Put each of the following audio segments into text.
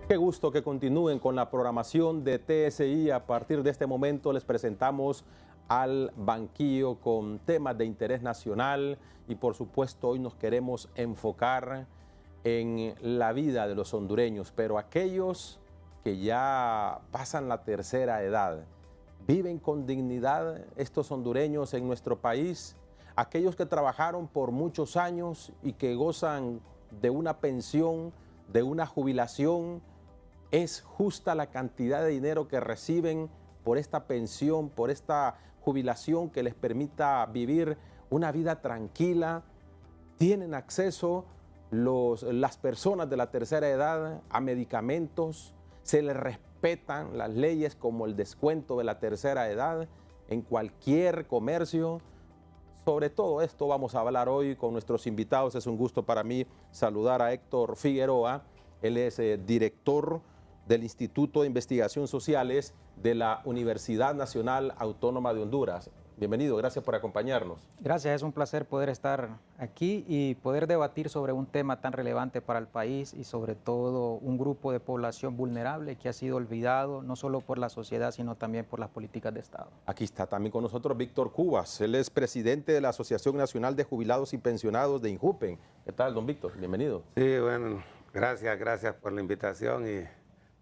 Qué gusto que continúen con la programación de TSI. A partir de este momento les presentamos al banquillo con temas de interés nacional y por supuesto hoy nos queremos enfocar en la vida de los hondureños, pero aquellos que ya pasan la tercera edad, viven con dignidad estos hondureños en nuestro país, aquellos que trabajaron por muchos años y que gozan de una pensión, de una jubilación. ¿Es justa la cantidad de dinero que reciben por esta pensión, por esta jubilación que les permita vivir una vida tranquila? ¿Tienen acceso las personas de la tercera edad a medicamentos? ¿Se les respetan las leyes como el descuento de la tercera edad en cualquier comercio? Sobre todo esto vamos a hablar hoy con nuestros invitados. Es un gusto para mí saludar a Héctor Figueroa. Él es director del Instituto de Investigación Sociales de la Universidad Nacional Autónoma de Honduras. Bienvenido, gracias por acompañarnos. Gracias, es un placer poder estar aquí y poder debatir sobre un tema tan relevante para el país y sobre todo un grupo de población vulnerable que ha sido olvidado no solo por la sociedad, sino también por las políticas de Estado. Aquí está también con nosotros Víctor Cubas. Él es presidente de la Asociación Nacional de Jubilados y Pensionados de INJUPEN. ¿Qué tal, don Víctor? Bienvenido. Sí, bueno, gracias por la invitación y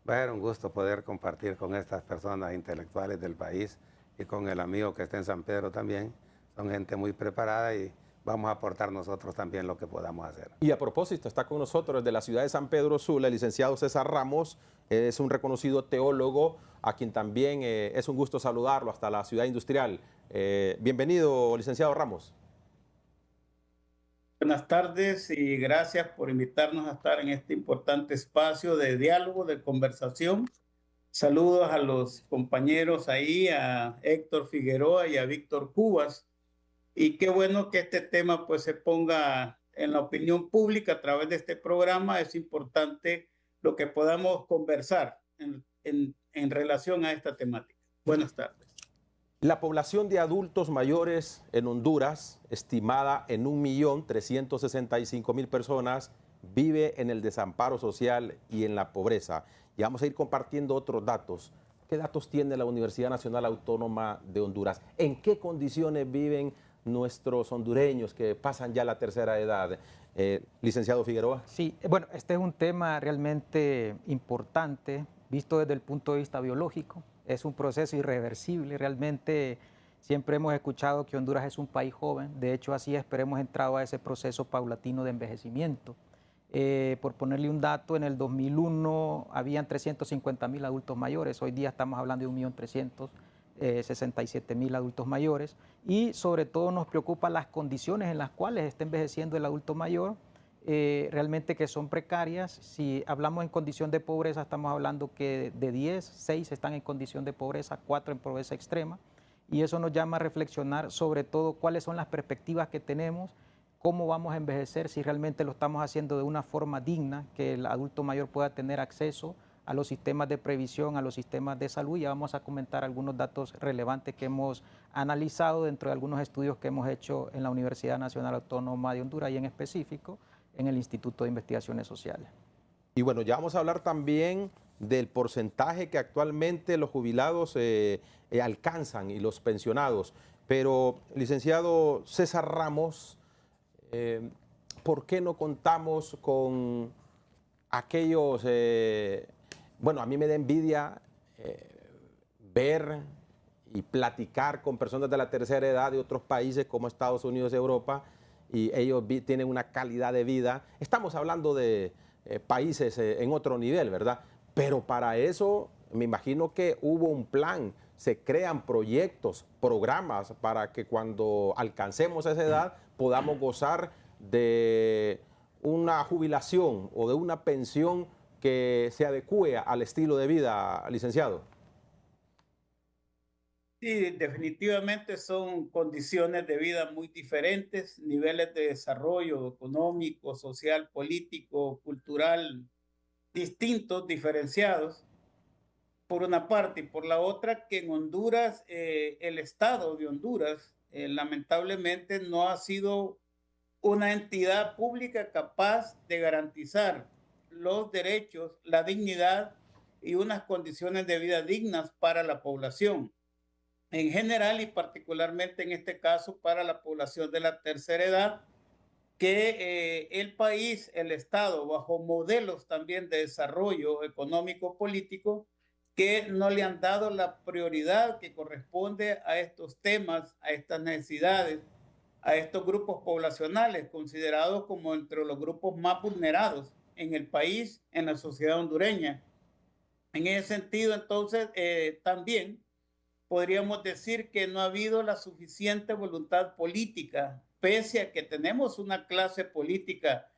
va a ser un gusto poder compartir con estas personas intelectuales del país y con el amigo que está en San Pedro también. Son gente muy preparada y vamos a aportar nosotros también lo que podamos hacer. Y a propósito, está con nosotros desde la ciudad de San Pedro Sula el licenciado César Ramos. Es un reconocido teólogo, a quien también es un gusto saludarlo hasta la ciudad industrial. Bienvenido, licenciado Ramos. Buenas tardes y gracias por invitarnos a estar en este importante espacio de diálogo, de conversación. Saludos a los compañeros ahí, a Héctor Figueroa y a Víctor Cubas. Y qué bueno que este tema pues se ponga en la opinión pública a través de este programa. Es importante lo que podamos conversar en relación a esta temática. Buenas tardes. La población de adultos mayores en Honduras, estimada en 1.365.000 personas, vive en el desamparo social y en la pobreza. Y vamos a ir compartiendo otros datos. ¿Qué datos tiene la Universidad Nacional Autónoma de Honduras? ¿En qué condiciones viven nuestros hondureños que pasan ya la tercera edad? Licenciado Figueroa. Sí, bueno, este es un tema realmente importante, visto desde el punto de vista biológico. Es un proceso irreversible. Realmente siempre hemos escuchado que Honduras es un país joven. De hecho, así es, pero hemos entrado a ese proceso paulatino de envejecimiento. Por ponerle un dato, en el 2001 habían 350.000 adultos mayores. Hoy día estamos hablando de 1.367.000 adultos mayores. Y sobre todo nos preocupan las condiciones en las cuales está envejeciendo el adulto mayor. Realmente que son precarias. Si hablamos en condición de pobreza, estamos hablando que de 10, 6 están en condición de pobreza, 4 en pobreza extrema, y eso nos llama a reflexionar sobre todo cuáles son las perspectivas que tenemos, cómo vamos a envejecer, si realmente lo estamos haciendo de una forma digna, que el adulto mayor pueda tener acceso a los sistemas de previsión, a los sistemas de salud. Ya vamos a comentar algunos datos relevantes que hemos analizado dentro de algunos estudios que hemos hecho en la Universidad Nacional Autónoma de Honduras y en específico en el Instituto de Investigaciones Sociales. Y bueno, ya vamos a hablar también del porcentaje que actualmente los jubilados alcanzan y los pensionados. Pero, licenciado César Ramos, ¿por qué no contamos con aquellos, bueno, a mí me da envidia ver y platicar con personas de la tercera edad de otros países como Estados Unidos y Europa, y ellos tienen una calidad de vida. Estamos hablando de países en otro nivel, ¿verdad? Pero para eso me imagino que hubo un plan, se crean proyectos, programas para que cuando alcancemos esa edad podamos gozar de una jubilación o de una pensión que se adecue al estilo de vida, licenciado. Sí, definitivamente son condiciones de vida muy diferentes, niveles de desarrollo económico, social, político, cultural, distintos, diferenciados, por una parte, y por la otra, que en Honduras, el Estado de Honduras, lamentablemente no ha sido una entidad pública capaz de garantizar los derechos, la dignidad y unas condiciones de vida dignas para la población en general y particularmente en este caso para la población de la tercera edad, que el país, el Estado, bajo modelos también de desarrollo económico político, que no le han dado la prioridad que corresponde a estos temas, a estas necesidades, a estos grupos poblacionales considerados como entre los grupos más vulnerados en el país, en la sociedad hondureña. En ese sentido, entonces, también podríamos decir que no ha habido la suficiente voluntad política, pese a que tenemos una clase política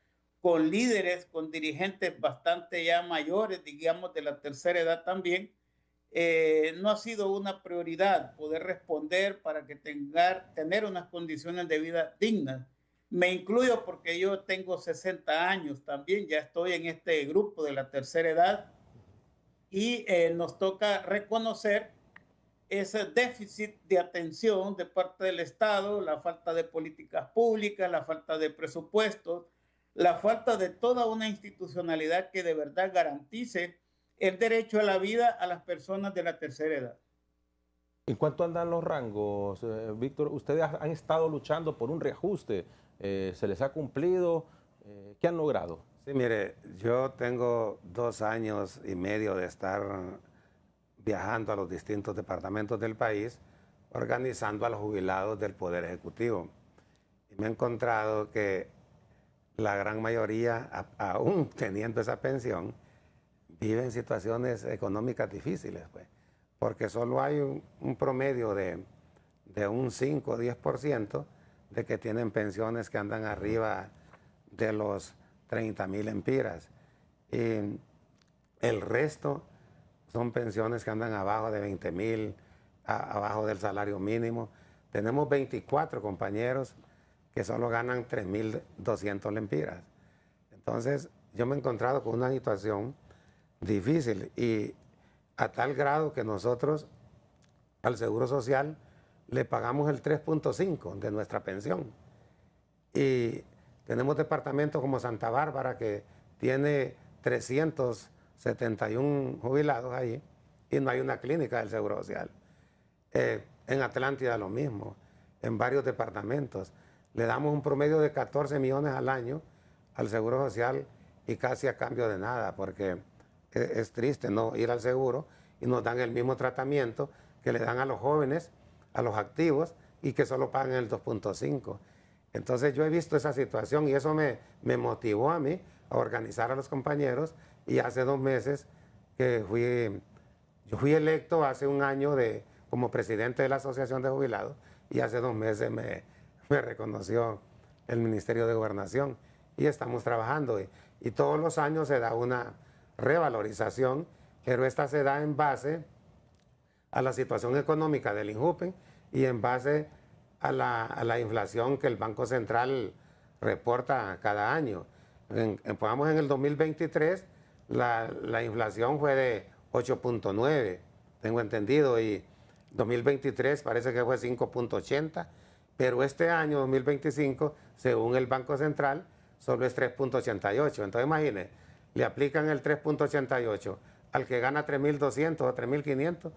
con líderes, con dirigentes bastante ya mayores, digamos de la tercera edad también, no ha sido una prioridad poder responder para que tener unas condiciones de vida dignas. Me incluyo porque yo tengo 60 años también, ya estoy en este grupo de la tercera edad y nos toca reconocer ese déficit de atención de parte del Estado, la falta de políticas públicas, la falta de presupuestos, la falta de toda una institucionalidad que de verdad garantice el derecho a la vida a las personas de la tercera edad. ¿En cuánto andan los rangos, Víctor? Ustedes han estado luchando por un reajuste. ¿Se les ha cumplido? ¿Qué han logrado? Sí, mire, yo tengo 2 años y medio de estar viajando a los distintos departamentos del país, organizando a los jubilados del Poder Ejecutivo. Y me he encontrado que la gran mayoría, aún teniendo esa pensión, vive en situaciones económicas difíciles, pues, porque solo hay un promedio de un 5 o 10% de que tienen pensiones que andan arriba de los 30,000 lempiras. Y el resto son pensiones que andan abajo de 20,000, abajo del salario mínimo. Tenemos 24 compañeros que solo ganan 3,200 lempiras. Entonces, yo me he encontrado con una situación difícil y a tal grado que nosotros al Seguro Social le pagamos el 3.5 de nuestra pensión. Y tenemos departamentos como Santa Bárbara que tiene 371 jubilados ahí y no hay una clínica del Seguro Social. En Atlántida lo mismo, en varios departamentos. Le damos un promedio de 14 millones al año al Seguro Social y casi a cambio de nada, porque es triste no ir al seguro y nos dan el mismo tratamiento que le dan a los jóvenes, a los activos y que solo pagan el 2.5. Entonces yo he visto esa situación y eso me motivó a mí a organizar a los compañeros y hace 2 meses que yo fui electo hace un año como presidente de la Asociación de Jubilados y hace 2 meses me reconoció el Ministerio de Gobernación y estamos trabajando y todos los años se da una revalorización, pero esta se da en base a la situación económica del INJUPEN y en base a la inflación que el Banco Central reporta cada año. Pongamos en el 2023, la inflación fue de 8.9, tengo entendido, y 2023 parece que fue 5.80, pero este año 2025, según el Banco Central, solo es 3.88. Entonces imagine, le aplican el 3.88 al que gana 3.200 o 3.500,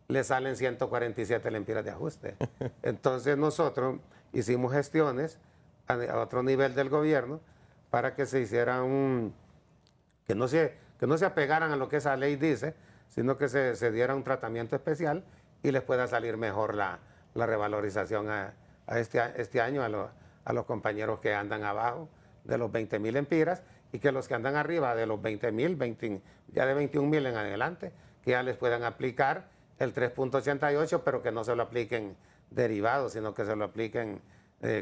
le salen 147 lempiras de ajuste. Entonces nosotros hicimos gestiones a otro nivel del gobierno para que se hiciera que no se apegaran a lo que esa ley dice, sino que se diera un tratamiento especial y les pueda salir mejor la revalorización a este año a los compañeros que andan abajo de los 20,000 lempiras y que los que andan arriba de los 20,000, ya de 21,000 en adelante, que ya les puedan aplicar el 3.88, pero que no se lo apliquen derivado, sino que se lo apliquen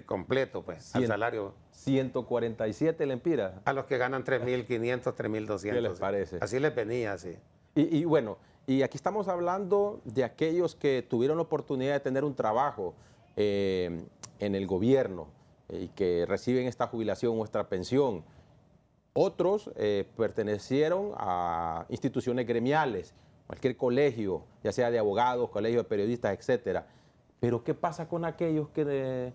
completo, pues, al salario. 147 lempiras. A los que ganan 3.500, 3.200. ¿Qué les parece? Así les venía, sí. Y bueno, y aquí estamos hablando de aquellos que tuvieron la oportunidad de tener un trabajo en el gobierno y que reciben esta jubilación o esta pensión. Otros pertenecieron a instituciones gremiales, cualquier colegio, ya sea de abogados, colegio de periodistas, etcétera. Pero ¿qué pasa con aquellos que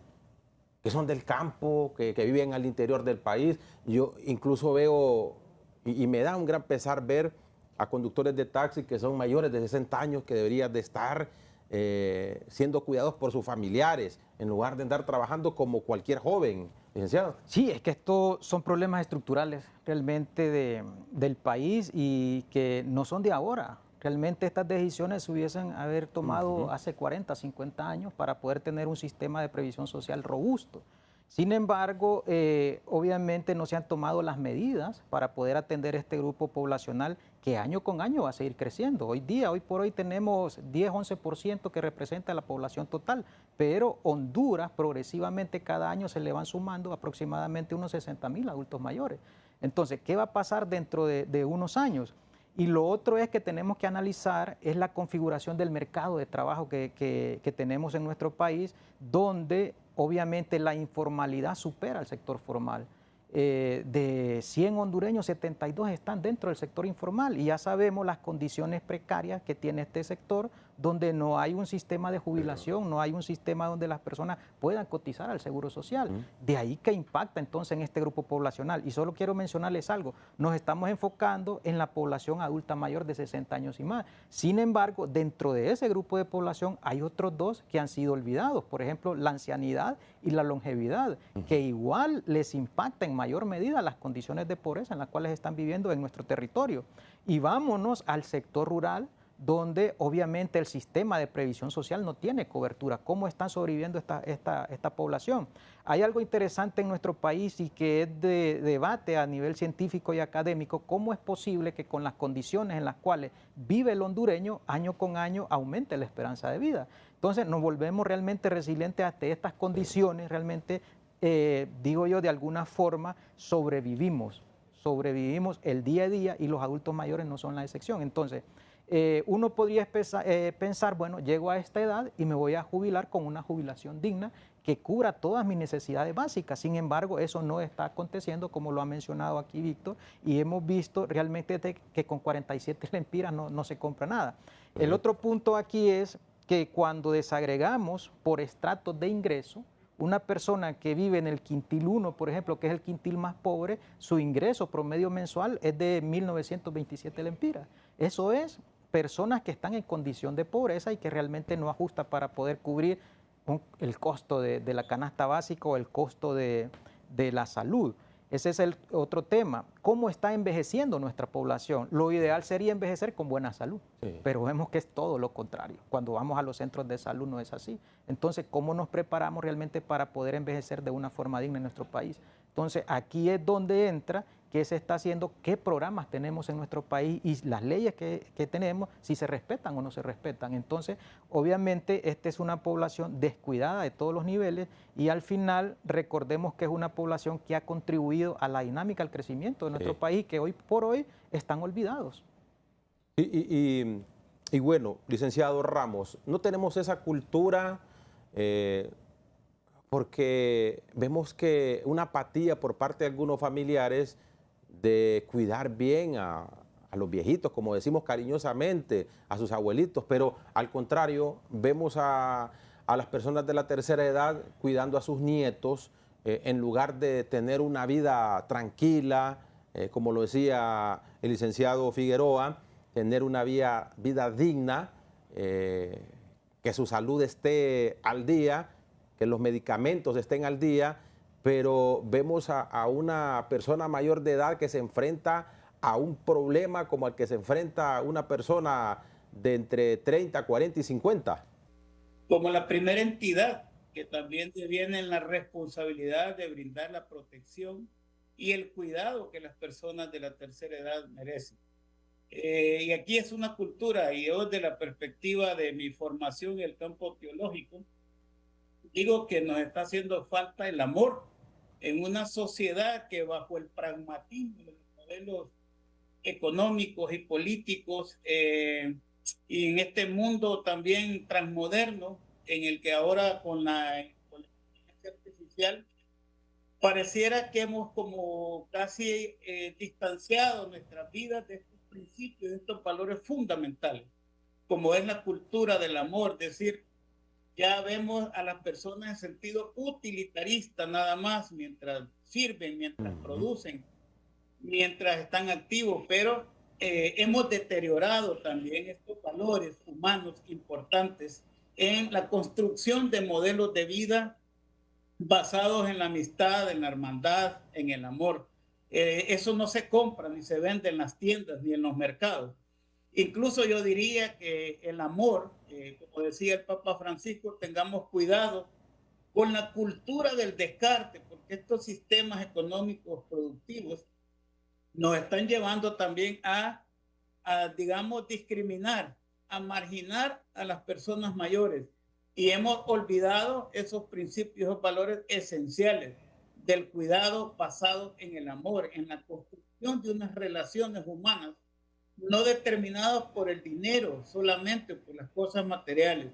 son del campo, que viven al interior del país? Yo incluso veo y me da un gran pesar ver a conductores de taxi que son mayores de 60 años que deberían de estar siendo cuidados por sus familiares, en lugar de andar trabajando como cualquier joven, licenciado. Sí, es que estos son problemas estructurales realmente del país y que no son de ahora. Realmente estas decisiones se hubiesen haber tomado hace 40, 50 años para poder tener un sistema de previsión social robusto. Sin embargo, obviamente no se han tomado las medidas para poder atender este grupo poblacional que año con año va a seguir creciendo. Hoy por hoy tenemos 10-11% que representa la población total, pero Honduras progresivamente cada año se le van sumando aproximadamente unos 60,000 adultos mayores. Entonces, ¿qué va a pasar dentro de unos años? Y lo otro es que tenemos que analizar es la configuración del mercado de trabajo que tenemos en nuestro país, donde obviamente la informalidad supera al sector formal. De 100 hondureños, 72 están dentro del sector informal y ya sabemos las condiciones precarias que tiene este sector, donde no hay un sistema de jubilación, no hay un sistema donde las personas puedan cotizar al seguro social. De ahí que impacta entonces en este grupo poblacional. Y solo quiero mencionarles algo, nos estamos enfocando en la población adulta mayor de 60 años y más. Sin embargo, dentro de ese grupo de población hay otros dos que han sido olvidados, por ejemplo, la ancianidad y la longevidad, que igual les impacta en mayor medida las condiciones de pobreza en las cuales están viviendo en nuestro territorio. Y vámonos al sector rural, donde obviamente el sistema de previsión social no tiene cobertura. ¿Cómo están sobreviviendo esta población? Hay algo interesante en nuestro país y que es de debate a nivel científico y académico, cómo es posible que con las condiciones en las cuales vive el hondureño, año con año aumente la esperanza de vida. Entonces nos volvemos realmente resilientes ante estas condiciones, realmente, digo yo, de alguna forma sobrevivimos el día a día y los adultos mayores no son la excepción. Entonces, uno podría pensar, bueno, llego a esta edad y me voy a jubilar con una jubilación digna que cubra todas mis necesidades básicas. Sin embargo, eso no está aconteciendo, como lo ha mencionado aquí Víctor, y hemos visto realmente que con 47 lempiras no se compra nada. El otro punto aquí es que cuando desagregamos por estratos de ingreso, una persona que vive en el quintil 1, por ejemplo, que es el quintil más pobre, su ingreso promedio mensual es de 1.927 lempiras. Eso es personas que están en condición de pobreza y que realmente no ajusta para poder cubrir el costo de la canasta básica o el costo de la salud. Ese es el otro tema. ¿Cómo está envejeciendo nuestra población? Lo ideal sería envejecer con buena salud, pero vemos que es todo lo contrario. Cuando vamos a los centros de salud no es así. Entonces, ¿cómo nos preparamos realmente para poder envejecer de una forma digna en nuestro país? Entonces, aquí es donde entra qué se está haciendo, qué programas tenemos en nuestro país y las leyes que tenemos, si se respetan o no se respetan. Entonces, obviamente, esta es una población descuidada de todos los niveles y al final recordemos que es una población que ha contribuido a la dinámica, al crecimiento de nuestro país, que hoy por hoy están olvidados. Y bueno, licenciado Ramos, no tenemos esa cultura porque vemos que una apatía por parte de algunos familiares de cuidar bien a los viejitos, como decimos cariñosamente, a sus abuelitos, pero al contrario, vemos a las personas de la tercera edad cuidando a sus nietos en lugar de tener una vida tranquila, como lo decía el licenciado Figueroa, tener una vida digna, que su salud esté al día, que los medicamentos estén al día, pero vemos a una persona mayor de edad que se enfrenta a un problema como el que se enfrenta una persona de entre 30, 40 y 50. Como la primera entidad que también tiene la responsabilidad de brindar la protección y el cuidado que las personas de la tercera edad merecen. Y aquí es una cultura, y yo desde la perspectiva de mi formación en el campo teológico, digo que nos está haciendo falta el amor en una sociedad que bajo el pragmatismo de los modelos económicos y políticos y en este mundo también transmoderno en el que ahora con la inteligencia artificial pareciera que hemos como casi distanciado nuestras vidas de estos principios, de estos valores fundamentales, como es la cultura del amor, es decir, ya vemos a las personas en sentido utilitarista nada más, mientras sirven, mientras producen. mientras están activos, pero hemos deteriorado también estos valores humanos importantes en la construcción de modelos de vida basados en la amistad, en la hermandad, en el amor. Eso no se compra ni se vende en las tiendas ni en los mercados. Incluso yo diría que el amor, como decía el Papa Francisco, tengamos cuidado con la cultura del descarte, porque estos sistemas económicos productivos nos están llevando también digamos, discriminar, a marginar a las personas mayores. Y hemos olvidado esos principios, esos valores esenciales del cuidado basado en el amor, en la construcción de unas relaciones humanas, no determinadas por el dinero, solamente por las cosas materiales,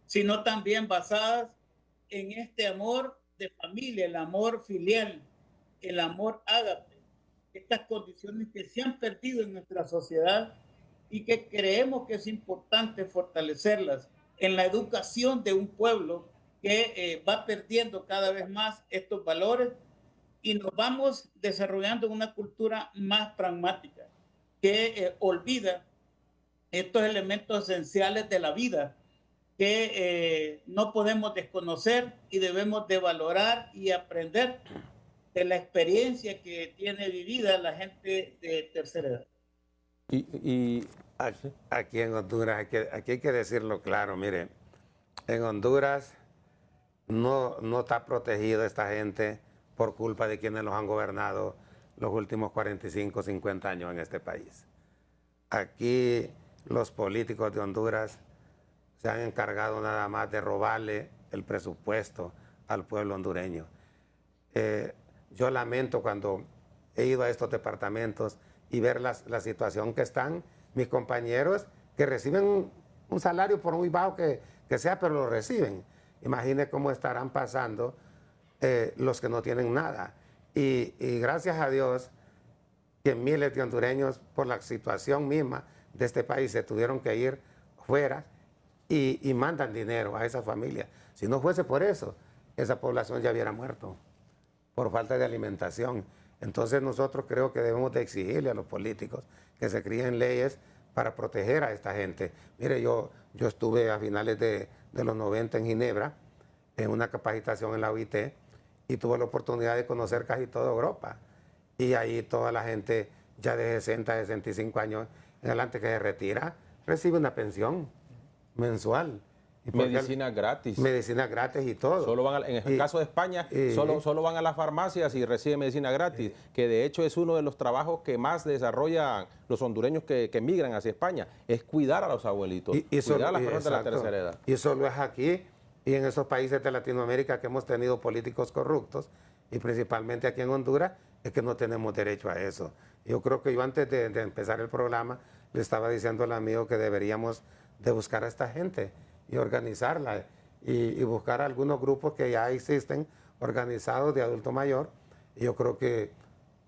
sino también basadas en este amor de familia, el amor filial, el amor ágape, estas condiciones que se han perdido en nuestra sociedad y que creemos que es importante fortalecerlas en la educación de un pueblo que va perdiendo cada vez más estos valores y nos vamos desarrollando una cultura más pragmática que olvida estos elementos esenciales de la vida que no podemos desconocer y debemos de valorar y aprender de la experiencia que tiene vivida la gente de tercera edad. Aquí en Honduras, aquí hay que decirlo claro, mire, en Honduras no está protegido esta gente por culpa de quienes los han gobernado los últimos 45, 50 años en este país. Aquí los políticos de Honduras se han encargado nada más de robarle el presupuesto al pueblo hondureño. Yo lamento cuando he ido a estos departamentos y ver la situación que están mis compañeros que reciben un salario por muy bajo que sea, pero lo reciben. Imagine cómo estarán pasando los que no tienen nada. Y gracias a Dios que miles de hondureños por la situación misma de este país se tuvieron que ir fuera y mandan dinero a esa familia. Si no fuese por eso, esa población ya hubiera muerto por falta de alimentación. Entonces nosotros creo que debemos de exigirle a los políticos que se críen leyes para proteger a esta gente. Mire, yo estuve a finales de los 90 en Ginebra, en una capacitación en la OIT, y tuve la oportunidad de conocer casi toda Europa. Y ahí toda la gente ya de 60, 65 años en adelante que se retira, recibe una pensión mensual. Medicina gratis. Medicina gratis y todo. Solo van en el caso de España, solo van a las farmacias y reciben medicina gratis, que de hecho es uno de los trabajos que más desarrollan los hondureños que migran hacia España, es cuidar a los abuelitos, cuidar a las personas de la tercera edad. Y eso lo es aquí y en esos países de Latinoamérica que hemos tenido políticos corruptos, y principalmente aquí en Honduras, es que no tenemos derecho a eso. Yo creo que yo antes de empezar el programa le estaba diciendo al amigo que deberíamos de buscar a esta gente y organizarla y buscar algunos grupos que ya existen organizados de adulto mayor. Y yo creo que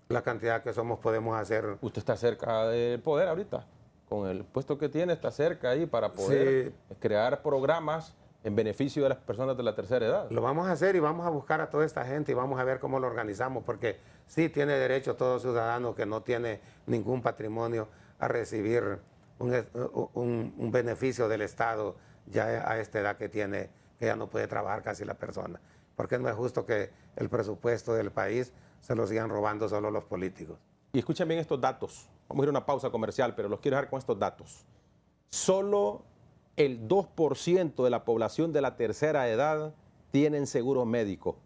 la cantidad que somos podemos hacer. Usted está cerca del poder ahorita, con el puesto que tiene, está cerca ahí para poder crear programas en beneficio de las personas de la tercera edad. Lo vamos a hacer y vamos a buscar a toda esta gente y vamos a ver cómo lo organizamos, porque sí tiene derecho todo ciudadano que no tiene ningún patrimonio a recibir un beneficio del Estado ya a esta edad que tiene, que ya no puede trabajar casi la persona. Porque no es justo que el presupuesto del país se lo sigan robando solo los políticos. Y escuchen bien estos datos. Vamos a ir a una pausa comercial, pero los quiero dejar con estos datos. Solo el 2% de la población de la tercera edad tienen seguro médico.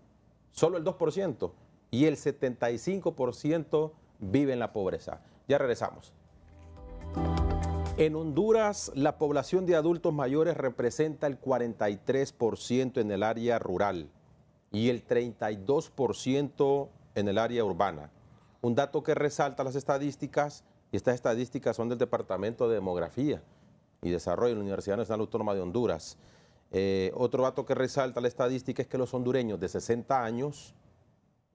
Solo el 2%. Y el 75% vive en la pobreza. Ya regresamos. En Honduras, la población de adultos mayores representa el 43% en el área rural y el 32% en el área urbana. Un dato que resalta las estadísticas, y estas estadísticas son del Departamento de Demografía y Desarrollo de la Universidad Nacional Autónoma de Honduras. Otro dato que resalta la estadística es que los hondureños de 60 años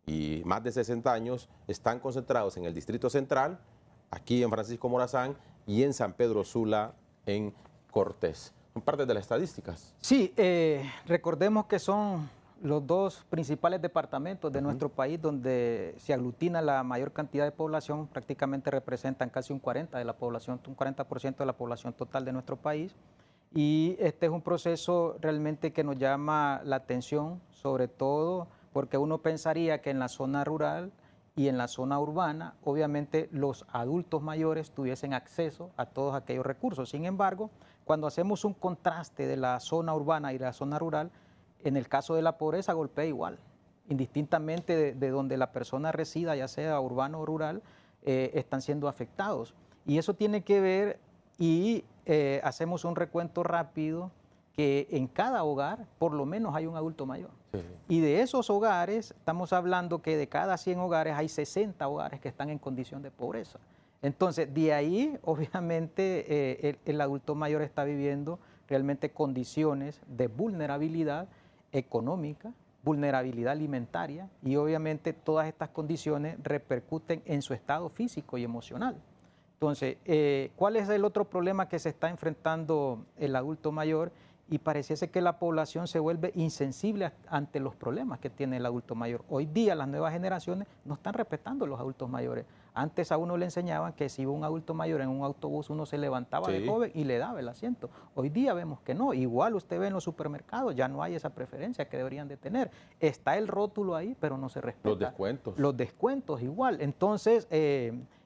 y más de 60 años están concentrados en el Distrito Central, aquí en Francisco Morazán, y en San Pedro Sula, en Cortés. Son parte de las estadísticas. Sí, recordemos que son los dos principales departamentos de nuestro país donde se aglutina la mayor cantidad de población prácticamente representan casi un 40% de la población total de nuestro país. Y este es un proceso realmente que nos llama la atención, sobre todo porque uno pensaría que en la zona rural y en la zona urbana, obviamente los adultos mayores tuviesen acceso a todos aquellos recursos. Sin embargo, cuando hacemos un contraste de la zona urbana y la zona rural, en el caso de la pobreza golpea igual, indistintamente de donde la persona resida, ya sea urbano o rural, están siendo afectados. Y eso tiene que ver, y hacemos un recuento rápido, que en cada hogar por lo menos hay un adulto mayor. Sí. Y de esos hogares, estamos hablando que de cada 100 hogares hay 60 hogares que están en condición de pobreza. Entonces, de ahí, obviamente, el adulto mayor está viviendo realmente condiciones de vulnerabilidad económica, vulnerabilidad alimentaria, y obviamente todas estas condiciones repercuten en su estado físico y emocional. Entonces, ¿cuál es el otro problema que se está enfrentando el adulto mayor? Y pareciese que la población se vuelve insensible ante los problemas que tiene el adulto mayor. Hoy día las nuevas generaciones no están respetando a los adultos mayores. Antes a uno le enseñaban que si iba un adulto mayor en un autobús, uno se levantaba de joven y le daba el asiento. Hoy día vemos que no. Igual usted ve en los supermercados, ya no hay esa preferencia que deberían de tener. Está el rótulo ahí, pero no se respeta. Los descuentos. Los descuentos igual. Entonces,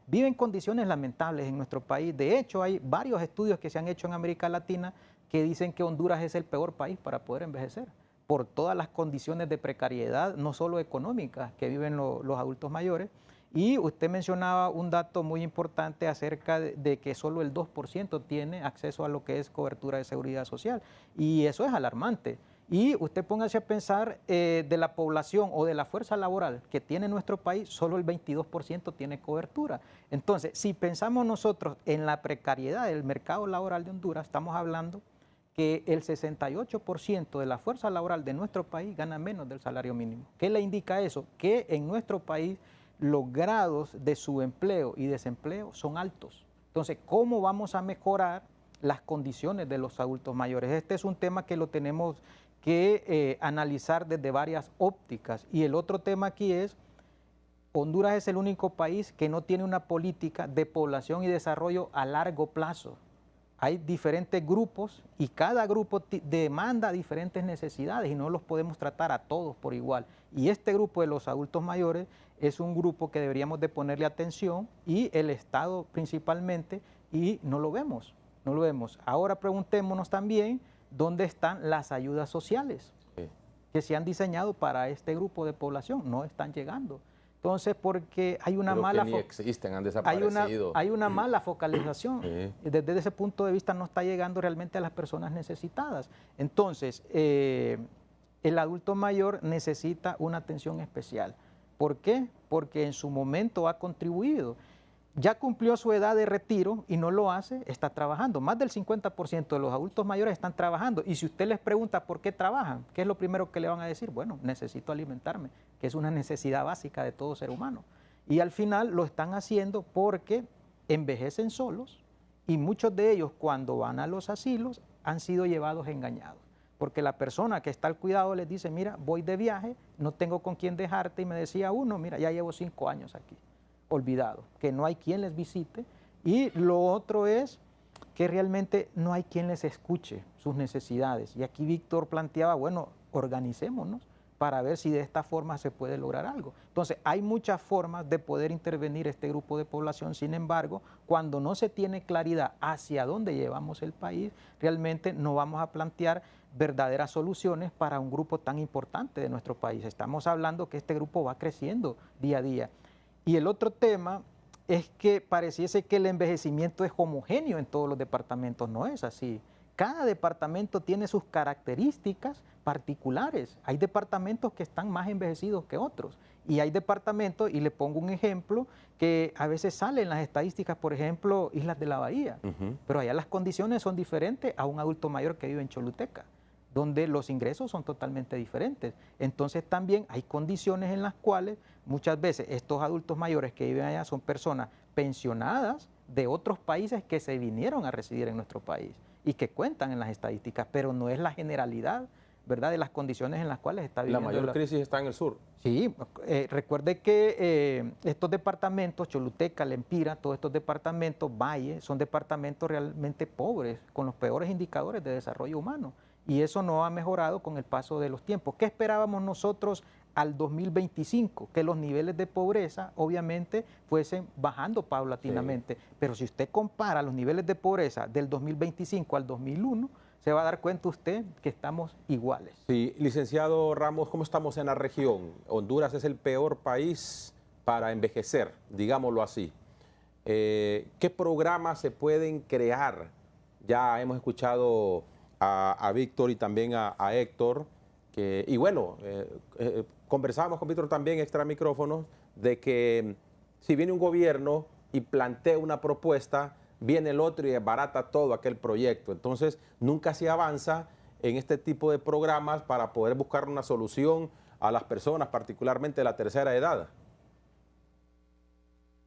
viven condiciones lamentables en nuestro país. De hecho, hay varios estudios que se han hecho en América Latina que dicen que Honduras es el peor país para poder envejecer, por todas las condiciones de precariedad, no solo económicas, que viven los adultos mayores. Y usted mencionaba un dato muy importante acerca de que solo el 2% tiene acceso a lo que es cobertura de seguridad social. Y eso es alarmante. Y usted póngase a pensar de la población o de la fuerza laboral que tiene nuestro país, solo el 22% tiene cobertura. Entonces, si pensamos nosotros en la precariedad del mercado laboral de Honduras, estamos hablando que el 68% de la fuerza laboral de nuestro país gana menos del salario mínimo. ¿Qué le indica eso? Que en nuestro país los grados de subempleo y desempleo son altos. Entonces, ¿cómo vamos a mejorar las condiciones de los adultos mayores? Este es un tema que lo tenemos que analizar desde varias ópticas. Y el otro tema aquí es, Honduras es el único país que no tiene una política de población y desarrollo a largo plazo. Hay diferentes grupos y cada grupo demanda diferentes necesidades y no los podemos tratar a todos por igual. Y este grupo de los adultos mayores es un grupo que deberíamos de ponerle atención, y el Estado principalmente, y no lo vemos, no lo vemos. Ahora preguntémonos también dónde están las ayudas sociales que se han diseñado para este grupo de población. No están llegando. Entonces, porque hay una mala hay una mala focalización. Desde ese punto de vista no está llegando realmente a las personas necesitadas. Entonces, el adulto mayor necesita una atención especial. ¿Por qué? Porque en su momento ha contribuido. Ya cumplió su edad de retiro y no lo hace, está trabajando. Más del 50% de los adultos mayores están trabajando. Y si usted les pregunta por qué trabajan, ¿qué es lo primero que le van a decir? Bueno, necesito alimentarme, que es una necesidad básica de todo ser humano. Y al final lo están haciendo porque envejecen solos, y muchos de ellos, cuando van a los asilos, han sido llevados engañados. Porque la persona que está al cuidado les dice, mira, voy de viaje, no tengo con quién dejarte. Y me decía uno, mira, ya llevo 5 años aquí, olvidado, que no hay quien les visite. Y lo otro es que realmente no hay quien les escuche sus necesidades. Y aquí Víctor planteaba, bueno, organicémonos para ver si de esta forma se puede lograr algo. Entonces, hay muchas formas de poder intervenir este grupo de población. Sin embargo, cuando no se tiene claridad hacia dónde llevamos el país, realmente no vamos a plantear verdaderas soluciones para un grupo tan importante de nuestro país. Estamos hablando que este grupo va creciendo día a día. Y el otro tema es que pareciese que el envejecimiento es homogéneo en todos los departamentos. No es así. Cada departamento tiene sus características particulares. Hay departamentos que están más envejecidos que otros. Y hay departamentos, y le pongo un ejemplo, que a veces salen las estadísticas, por ejemplo, Islas de la Bahía. Pero allá las condiciones son diferentes a un adulto mayor que vive en Choluteca, donde los ingresos son totalmente diferentes. Entonces también hay condiciones en las cuales muchas veces estos adultos mayores que viven allá son personas pensionadas de otros países que se vinieron a residir en nuestro país y que cuentan en las estadísticas, pero no es la generalidad ¿verdad?, de las condiciones en las cuales está La viviendo. mayor crisis está en el sur. Sí, recuerde que estos departamentos, Choluteca, Lempira, todos estos departamentos, Valle, son departamentos realmente pobres, con los peores indicadores de desarrollo humano. Y eso no ha mejorado con el paso de los tiempos. ¿Qué esperábamos nosotros al 2025? Que los niveles de pobreza, obviamente, fuesen bajando paulatinamente. Sí. Pero si usted compara los niveles de pobreza del 2025 al 2001, se va a dar cuenta usted que estamos iguales. Sí, licenciado Ramos, ¿cómo estamos en la región? Honduras es el peor país para envejecer, digámoslo así. ¿Qué programas se pueden crear? Ya hemos escuchado a Víctor y también a Héctor, y bueno, conversábamos con Víctor también extra micrófonos, de que si viene un gobierno y plantea una propuesta, viene el otro y desbarata todo aquel proyecto. Entonces, nunca se avanza en este tipo de programas para poder buscar una solución a las personas, particularmente de la tercera edad.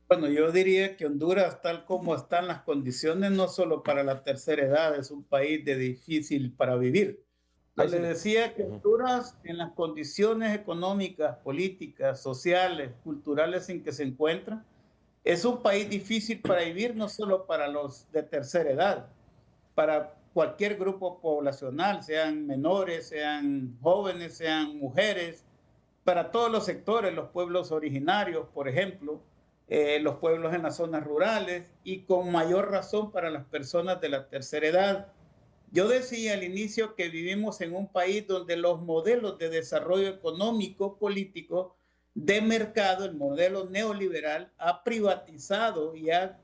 Bueno, yo diría que Honduras, tal como están las condiciones, no solo para la tercera edad, es un país de difícil para vivir. Yo le decía que Honduras, en las condiciones económicas, políticas, sociales, culturales en que se encuentra, es un país difícil para vivir, no solo para los de tercera edad, para cualquier grupo poblacional, sean menores, sean jóvenes, sean mujeres, para todos los sectores, los pueblos originarios, por ejemplo, los pueblos en las zonas rurales y con mayor razón para las personas de la tercera edad. Yo decía al inicio que vivimos en un país donde los modelos de desarrollo económico, político, de mercado, el modelo neoliberal, ha privatizado y ha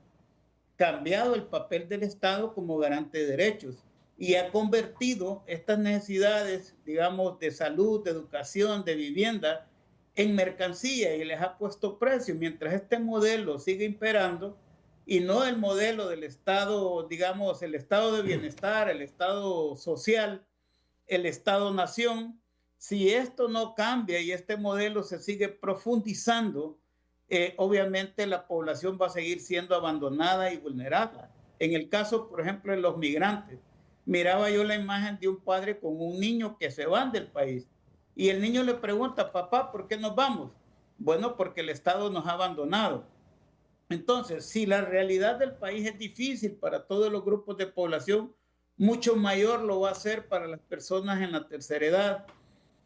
cambiado el papel del Estado como garante de derechos y ha convertido estas necesidades, digamos, de salud, de educación, de vivienda, en mercancía y les ha puesto precio. Mientras este modelo sigue imperando y no el modelo del Estado, digamos, el Estado de bienestar, el Estado social, el Estado-nación, si esto no cambia y este modelo se sigue profundizando, obviamente la población va a seguir siendo abandonada y vulnerada. En el caso, por ejemplo, de los migrantes, miraba yo la imagen de un padre con un niño que se van del país y el niño le pregunta, papá, ¿por qué nos vamos? Bueno, porque el Estado nos ha abandonado. Entonces, si la realidad del país es difícil para todos los grupos de población, mucho mayor lo va a ser para las personas en la tercera edad.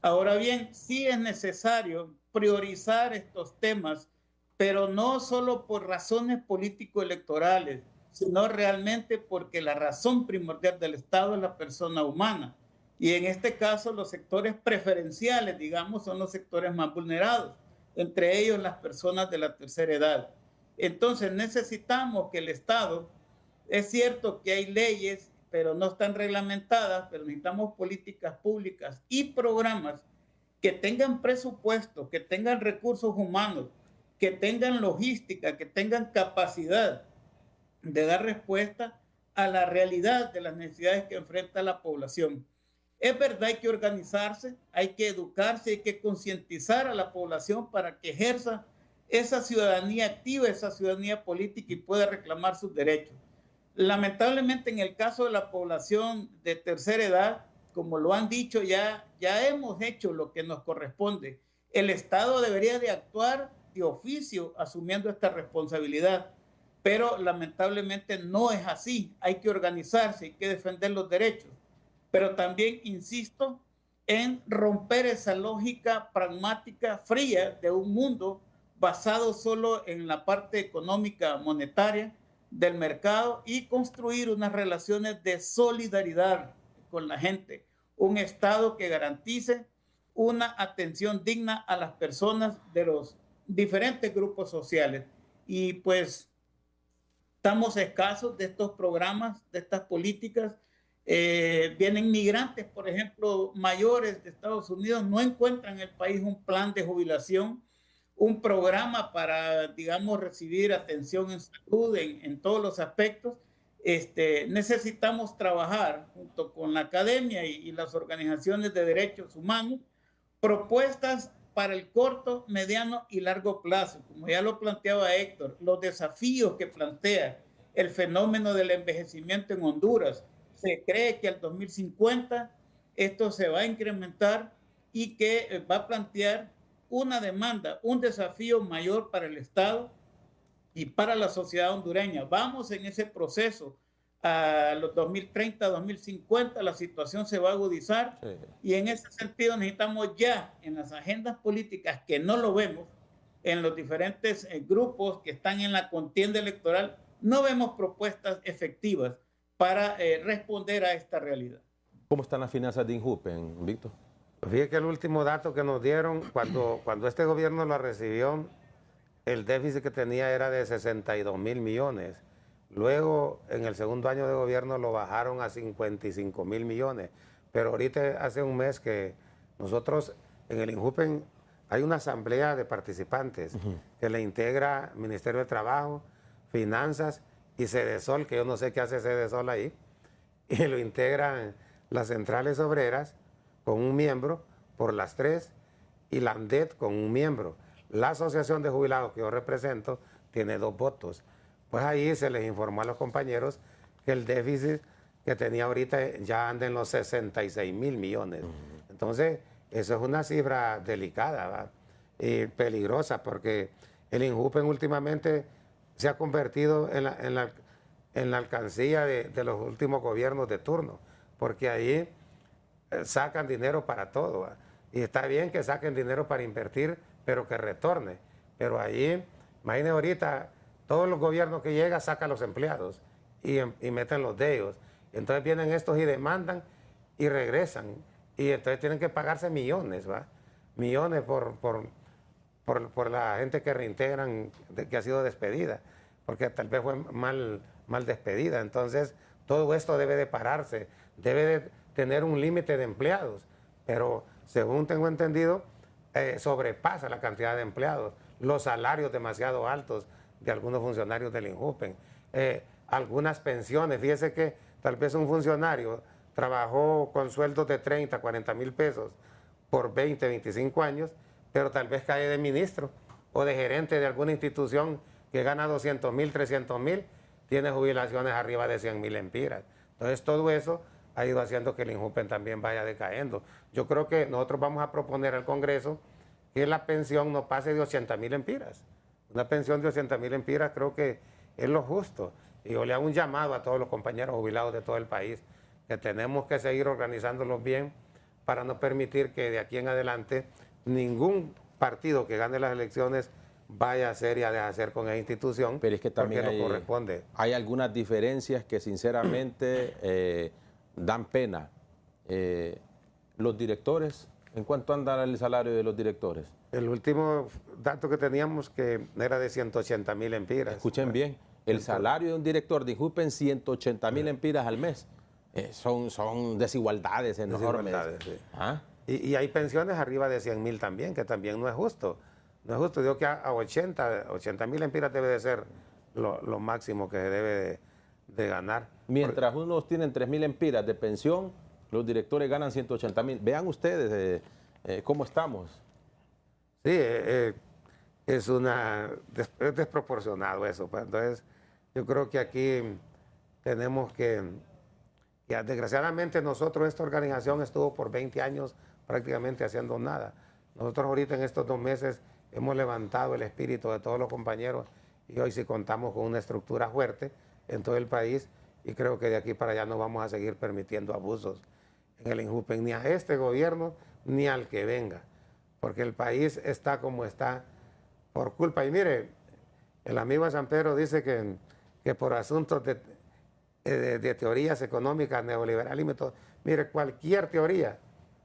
Ahora bien, sí es necesario priorizar estos temas, pero no solo por razones político-electorales, sino realmente porque la razón primordial del Estado es la persona humana. Y en este caso, los sectores preferenciales, digamos, son los sectores más vulnerados, entre ellos las personas de la tercera edad. Entonces necesitamos que el Estado, es cierto que hay leyes, pero no están reglamentadas, pero necesitamos políticas públicas y programas que tengan presupuesto, que tengan recursos humanos, que tengan logística, que tengan capacidad de dar respuesta a la realidad de las necesidades que enfrenta la población. Es verdad, hay que organizarse, hay que educarse, hay que concientizar a la población para que ejerza esa ciudadanía activa, esa ciudadanía política y pueda reclamar sus derechos. Lamentablemente, en el caso de la población de tercera edad, como lo han dicho, ya hemos hecho lo que nos corresponde. El Estado debería de actuar de oficio asumiendo esta responsabilidad, pero lamentablemente no es así. Hay que organizarse, hay que defender los derechos, pero también insisto en romper esa lógica pragmática fría de un mundo basado solo en la parte económica monetaria del mercado y construir unas relaciones de solidaridad con la gente, un Estado que garantice una atención digna a las personas de los diferentes grupos sociales. Y pues estamos escasos de estos programas, de estas políticas. Vienen migrantes, por ejemplo, mayores de Estados Unidos, no encuentran en el país un plan de jubilación, un programa para, digamos, recibir atención en salud en todos los aspectos. Necesitamos trabajar junto con la academia y las organizaciones de derechos humanos, propuestas para el corto, mediano y largo plazo. Como ya lo planteaba Héctor, los desafíos que plantea el fenómeno del envejecimiento en Honduras. Se cree que al 2050 esto se va a incrementar y que va a plantear una demanda, un desafío mayor para el Estado y para la sociedad hondureña. Vamos en ese proceso. A los 2030, 2050, la situación se va a agudizar, sí. Y en ese sentido necesitamos ya en las agendas políticas, que no lo vemos, en los diferentes grupos que están en la contienda electoral, no vemos propuestas efectivas para responder a esta realidad. ¿Cómo están las finanzas de Injupen, Víctor? Fíjate que el último dato que nos dieron, cuando este gobierno lo recibió, el déficit que tenía era de 62,000 millones. Luego, en el segundo año de gobierno, lo bajaron a 55,000 millones. Pero ahorita hace un mes que nosotros en el Injupen hay una asamblea de participantes que le integra Ministerio de Trabajo, Finanzas y Cedesol, que yo no sé qué hace Cedesol ahí, y lo integran las centrales obreras con un miembro por las tres y la ANDET con un miembro. La asociación de jubilados que yo represento tiene 2 votos. Pues ahí se les informó a los compañeros que el déficit que tenía ahorita ya anda en los 66,000 millones. Entonces, eso es una cifra delicada, ¿va? Y peligrosa, porque el Injupen últimamente se ha convertido en la alcancía de los últimos gobiernos de turno, porque ahí sacan dinero para todo, ¿va? Y está bien que saquen dinero para invertir, pero que retorne. Pero ahí, imagínense ahorita, todos los gobiernos que llegan sacan los empleados y meten los de ellos. Entonces vienen estos y demandan y regresan. Y entonces tienen que pagarse millones, ¿va? Millones por la gente que reintegran, que ha sido despedida, porque tal vez fue mal despedida. Entonces todo esto debe de pararse, debe de tener un límite de empleados, pero según tengo entendido, sobrepasa la cantidad de empleados, los salarios demasiado altos de algunos funcionarios del Injupen, algunas pensiones. Fíjese que tal vez un funcionario trabajó con sueldos de 30, 40 mil pesos por 20, 25 años, pero tal vez cae de ministro o de gerente de alguna institución que gana 200 mil, 300 mil, tiene jubilaciones arriba de 100 mil empiras. Entonces todo eso ha ido haciendo que el Injupen también vaya decayendo. Yo creo que nosotros vamos a proponer al Congreso que la pensión no pase de 80,000 empiras. Una pensión de 80,000 empiras creo que es lo justo. Y yo le hago un llamado a todos los compañeros jubilados de todo el país, que tenemos que seguir organizándolos bien para no permitir que de aquí en adelante ningún partido que gane las elecciones vaya a hacer y a deshacer con esa institución. Pero es que también no corresponde. Hay algunas diferencias que sinceramente dan pena. Los directores, ¿en cuánto anda el salario de los directores? El último dato que teníamos que era de 180,000 empiras. Escuchen bien, el salario de un director de Injupen, 180,000 empiras al mes. Son desigualdades enormes. Sí. ¿Ah? Y hay pensiones arriba de 100,000 también, que también no es justo. No es justo. Digo que a 80,000 empiras debe de ser lo máximo que se debe de ganar. Mientras unos tienen 3,000 empiras de pensión, los directores ganan 180,000. Vean ustedes cómo estamos. Sí, es desproporcionado eso. Pues. Entonces, yo creo que aquí tenemos que... Ya, desgraciadamente nosotros, esta organización estuvo por 20 años prácticamente haciendo nada. Nosotros ahorita en estos 2 meses hemos levantado el espíritu de todos los compañeros y hoy sí contamos con una estructura fuerte en todo el país y creo que de aquí para allá no vamos a seguir permitiendo abusos en el Injupen, ni a este gobierno ni al que venga, porque el país está como está por culpa. Y mire, el amigo de San Pedro dice que por asuntos de teorías económicas, neoliberal y método. Mire, cualquier teoría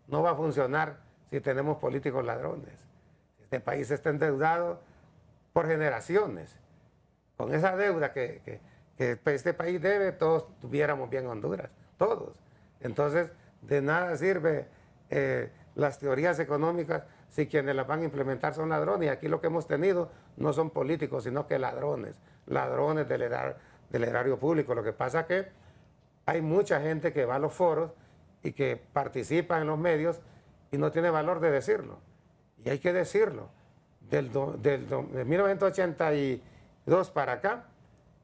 no va a funcionar si tenemos políticos ladrones. Este país está endeudado por generaciones. Con esa deuda que este país debe, todos tuviéramos bien Honduras, todos. Entonces, de nada sirve las teorías económicas si quienes las van a implementar son ladrones. Y aquí lo que hemos tenido no son políticos, sino que ladrones del erario público. Lo que pasa es que hay mucha gente que va a los foros y que participa en los medios y no tiene valor de decirlo. Y hay que decirlo. De 1982 para acá,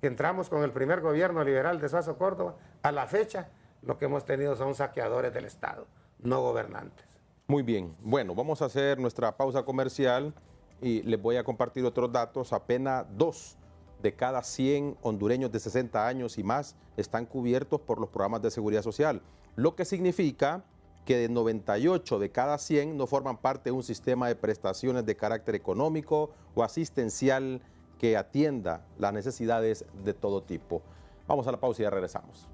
que entramos con el primer gobierno liberal de Suazo Córdoba, a la fecha lo que hemos tenido son saqueadores del Estado. no gobernantes. Muy bien. Bueno, vamos a hacer nuestra pausa comercial y les voy a compartir otros datos. Apenas 2 de cada 100 hondureños de 60 años y más están cubiertos por los programas de seguridad social, lo que significa que de 98 de cada 100 no forman parte de un sistema de prestaciones de carácter económico o asistencial que atienda las necesidades de todo tipo. Vamos a la pausa y ya regresamos.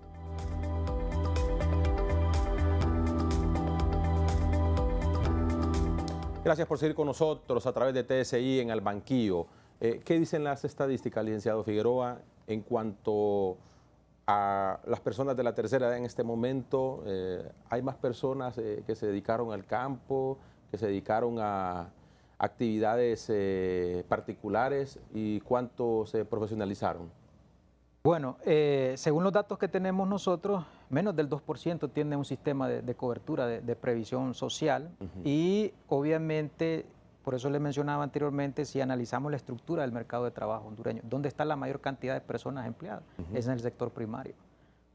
Gracias por seguir con nosotros a través de TSI en El Banquillo. ¿Qué dicen las estadísticas, licenciado Figueroa, en cuanto a las personas de la tercera edad en este momento? ¿Hay más personas que se dedicaron al campo, que se dedicaron a actividades particulares, y cuántos se profesionalizaron? Bueno, según los datos que tenemos nosotros, menos del 2% tiene un sistema de cobertura de previsión social. Y obviamente, por eso les mencionaba anteriormente, si analizamos la estructura del mercado de trabajo hondureño, ¿dónde está la mayor cantidad de personas empleadas? Es en el sector primario.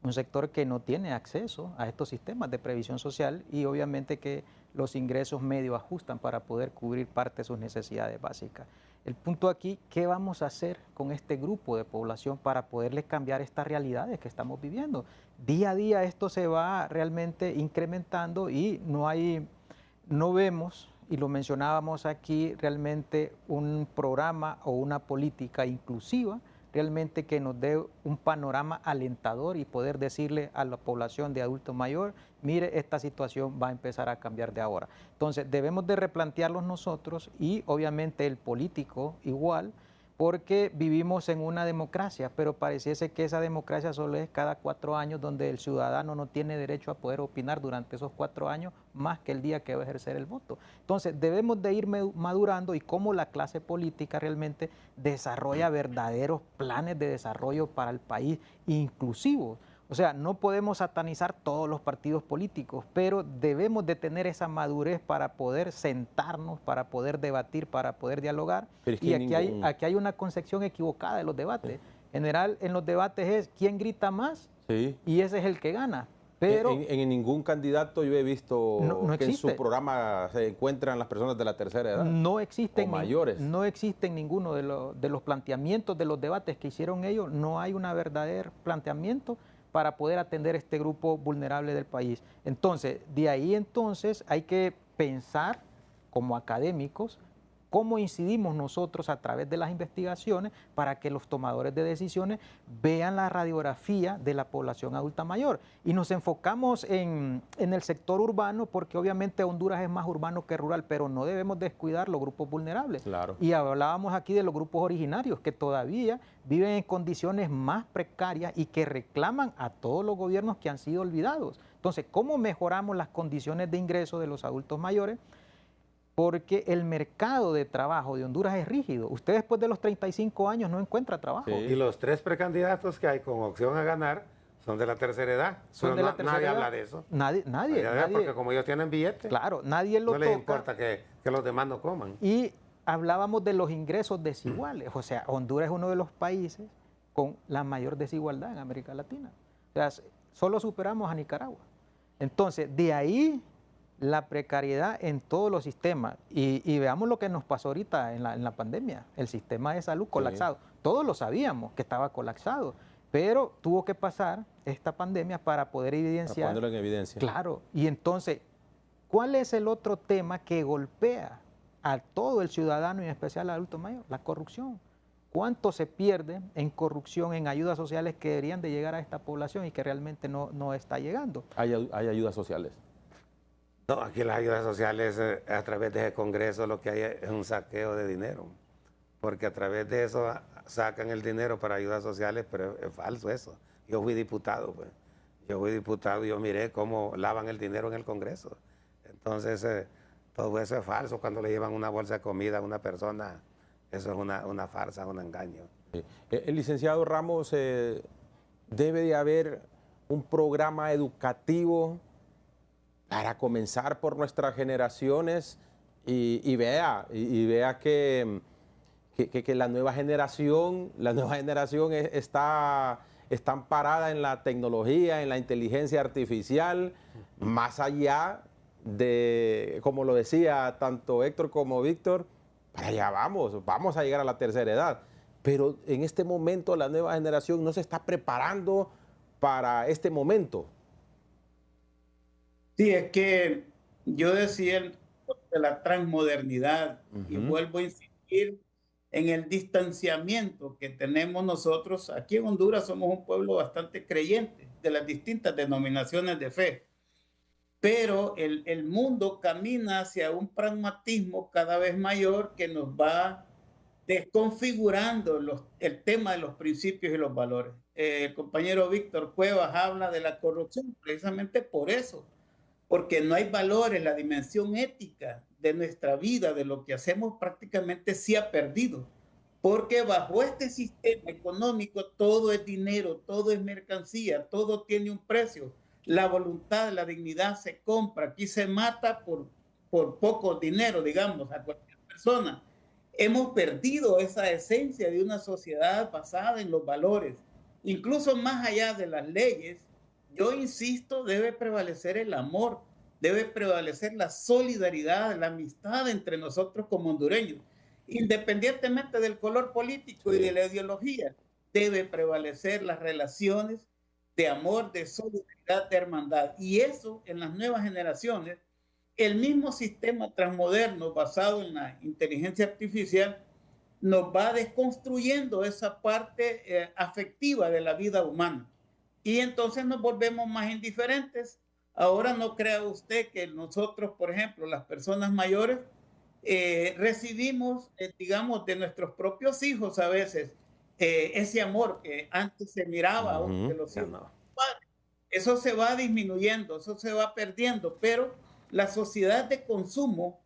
Un sector que no tiene acceso a estos sistemas de previsión social, y obviamente que los ingresos medios ajustan para poder cubrir parte de sus necesidades básicas. El punto aquí, ¿qué vamos a hacer con este grupo de población para poderles cambiar estas realidades que estamos viviendo? Día a día esto se va realmente incrementando y no vemos, y lo mencionábamos aquí, realmente un programa o una política inclusiva realmente que nos dé un panorama alentador y poder decirle a la población de adulto mayor, mire, esta situación va a empezar a cambiar de ahora. Entonces, debemos de replantearlos nosotros y obviamente el político igual, porque vivimos en una democracia, pero pareciese que esa democracia solo es cada 4 años, donde el ciudadano no tiene derecho a poder opinar durante esos 4 años más que el día que va a ejercer el voto. Entonces debemos de ir madurando, y cómo la clase política realmente desarrolla verdaderos planes de desarrollo para el país inclusivos. O sea, no podemos satanizar todos los partidos políticos, pero debemos de tener esa madurez para poder sentarnos, para poder debatir, para poder dialogar. Y aquí hay una concepción equivocada de los debates. Sí. En general, en los debates es quién grita más, sí, y ese es el que gana. Pero en ningún candidato yo he visto que en su programa se encuentran las personas de la tercera edad. No existen, o mayores. No existen ninguno de los planteamientos de los debates que hicieron ellos. No hay un verdadero planteamiento para poder atender este grupo vulnerable del país. Entonces, de ahí entonces hay que pensar como académicos cómo incidimos nosotros a través de las investigaciones para que los tomadores de decisiones vean la radiografía de la población adulta mayor. Y nos enfocamos en el sector urbano, porque obviamente Honduras es más urbano que rural, pero no debemos descuidar los grupos vulnerables. Claro. Y hablábamos aquí de los grupos originarios que todavía viven en condiciones más precarias y que reclaman a todos los gobiernos que han sido olvidados. Entonces, ¿cómo mejoramos las condiciones de ingreso de los adultos mayores? Porque el mercado de trabajo de Honduras es rígido. Usted después de los 35 años no encuentra trabajo. Sí. Y los 3 precandidatos que hay con opción a ganar son de la tercera edad. Nadie habla de eso. Nadie. Porque como ellos tienen billetes, claro, nadie lo toca. No les importa que los demás no coman. Y hablábamos de los ingresos desiguales. O sea, Honduras es uno de los países con la mayor desigualdad en América Latina. O sea, solo superamos a Nicaragua. Entonces, de ahí la precariedad en todos los sistemas. Y veamos lo que nos pasó ahorita en la pandemia. El sistema de salud colapsado. Sí. Todos lo sabíamos que estaba colapsado, pero tuvo que pasar esta pandemia para poder evidenciar. Para ponerlo en evidencia. Claro. Y entonces, ¿cuál es el otro tema que golpea a todo el ciudadano y en especial al adulto mayor? La corrupción. ¿Cuánto se pierde en corrupción, en ayudas sociales que deberían de llegar a esta población y que realmente no está llegando? ¿Hay ayudas sociales? No, aquí las ayudas sociales, a través de ese Congreso, lo que hay es un saqueo de dinero, porque a través de eso sacan el dinero para ayudas sociales, pero es falso eso. Yo fui diputado, pues. Yo fui diputado y yo miré cómo lavan el dinero en el Congreso. Entonces, todo eso es falso. Cuando le llevan una bolsa de comida a una persona, eso es una farsa, un engaño. Sí. El licenciado Ramos, debe de haber un programa educativo para comenzar por nuestras generaciones y vea que la nueva generación está amparada en la tecnología, en la inteligencia artificial, más allá como lo decía tanto Héctor como Víctor, para allá vamos a llegar a la tercera edad. Pero en este momento la nueva generación no se está preparando para este momento. Sí, es que yo decía de la transmodernidad y vuelvo a insistir en el distanciamiento que tenemos nosotros. Aquí en Honduras somos un pueblo bastante creyente de las distintas denominaciones de fe, pero el mundo camina hacia un pragmatismo cada vez mayor que nos va desconfigurando el tema de los principios y los valores. El compañero Víctor Cuevas habla de la corrupción precisamente por eso, porque no hay valores, la dimensión ética de nuestra vida, de lo que hacemos prácticamente se ha perdido, porque bajo este sistema económico todo es dinero, todo es mercancía, todo tiene un precio, la voluntad, la dignidad se compra, aquí se mata por poco dinero, digamos, a cualquier persona. Hemos perdido esa esencia de una sociedad basada en los valores, incluso más allá de las leyes. Yo insisto, debe prevalecer el amor, debe prevalecer la solidaridad, la amistad entre nosotros como hondureños, independientemente del color político y de la ideología. Debe prevalecer las relaciones de amor, de solidaridad, de hermandad. Y eso en las nuevas generaciones, el mismo sistema transmoderno basado en la inteligencia artificial nos va desconstruyendo esa parte afectiva de la vida humana. Y entonces nos volvemos más indiferentes. Ahora no crea usted que nosotros, por ejemplo, las personas mayores, recibimos, digamos, de nuestros propios hijos a veces ese amor que antes se miraba aún de los hijos. Eso se va disminuyendo, eso se va perdiendo, pero la sociedad de consumo